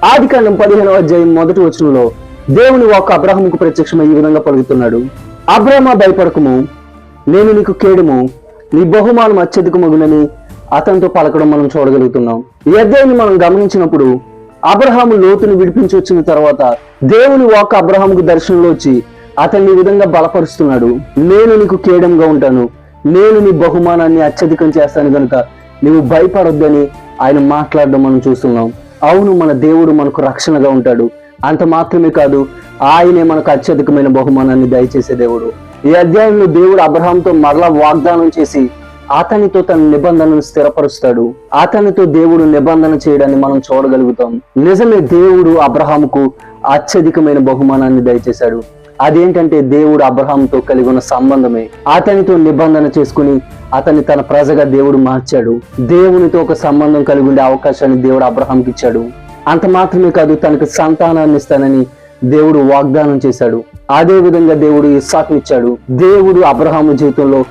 ఆదికాండం 15వ అధ్యాయం 1వ వచనంలో దేవుని వాక్కు అబ్రహాముకు ప్రత్యక్షమై ఈ విధంగా పలుకుతున్నాడు. అబ్రహమా, భయపడకము, నేను నీకు కేడుము, నీ బహుమానం అత్యధికమగునని అతనితో పలకడం మనం చూడగలుగుతున్నాం. ఈ అధ్యాయాన్ని మనం గమనించినప్పుడు అబ్రహాము లోతుని విడిపించి వచ్చిన తర్వాత దేవుని వాక్కు అబ్రహాముకు దర్శనంలో వచ్చి అతన్ని ఈ విధంగా బలపరుస్తున్నాడు. నేను నీకు కేడంగా ఉంటాను, నేను నీ బహుమానాన్ని అత్యధికం చేస్తాను కనుక నువ్వు భయపడొద్దని ఆయన మాట్లాడడం మనం చూస్తున్నాం. అవును, మన దేవుడు మనకు రక్షణగా ఉంటాడు. అంత మాత్రమే కాదు, ఆయనే మనకు అత్యధికమైన బహుమానాన్ని దయచేసే దేవుడు. ఈ అధ్యాయంలో దేవుడు అబ్రహాంతో మరలా వాగ్దానం చేసి అతనితో తన నిబంధనను స్థిరపరుస్తాడు. అతనితో దేవుడు నిబంధన చేయడాన్ని మనం చూడగలుగుతాం. నిజమే, దేవుడు అబ్రహాముకు అత్యధికమైన బహుమానాన్ని దయచేశాడు. అదేంటంటే దేవుడు అబ్రహాంతో కలిగి ఉన్న సంబంధమే. అతనితో నిబంధన చేసుకుని అతన్ని తన ప్రజగా దేవుడు మార్చాడు. దేవునితో ఒక సంబంధం కలిగి ఉండే అవకాశాన్ని దేవుడు అబ్రహాంకి ఇచ్చాడు. అంత మాత్రమే కాదు, తనకు సంతానాన్ని ఇస్తానని దేవుడు వాగ్దానం చేశాడు. అదే విధంగా దేవుడు ఇస్సాకుని ఇచ్చాడు. దేవుడు అబ్రహాము జీవితంలో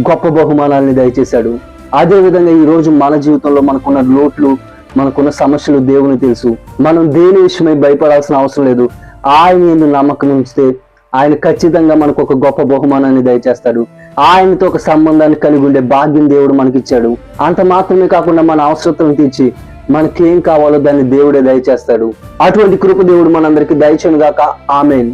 గొప్ప బహుమానాన్ని దయచేశాడు. అదే విధంగా ఈ రోజు మన జీవితంలో మనకున్న లోట్లు, మనకున్న సమస్యలు దేవుని తెలుసు. మనం దేని విషయమై భయపడాల్సిన అవసరం లేదు. ఆయన యందు నమ్మకం ఉంచితే ఆయన ఖచ్చితంగా మనకు ఒక గొప్ప బహుమానాన్ని దయచేస్తాడు. ఆయనతో ఒక సంబంధాన్ని కలిగి ఉండే భాగ్యం దేవుడు మనకిచ్చాడు. అంత మాత్రమే కాకుండా మన అవసరతలను తీర్చి మనకేం కావాలో దాన్ని దేవుడే దయచేస్తాడు. అటువంటి కృప దేవుడు మనందరికీ దయచేయును గాక. ఆమేన్.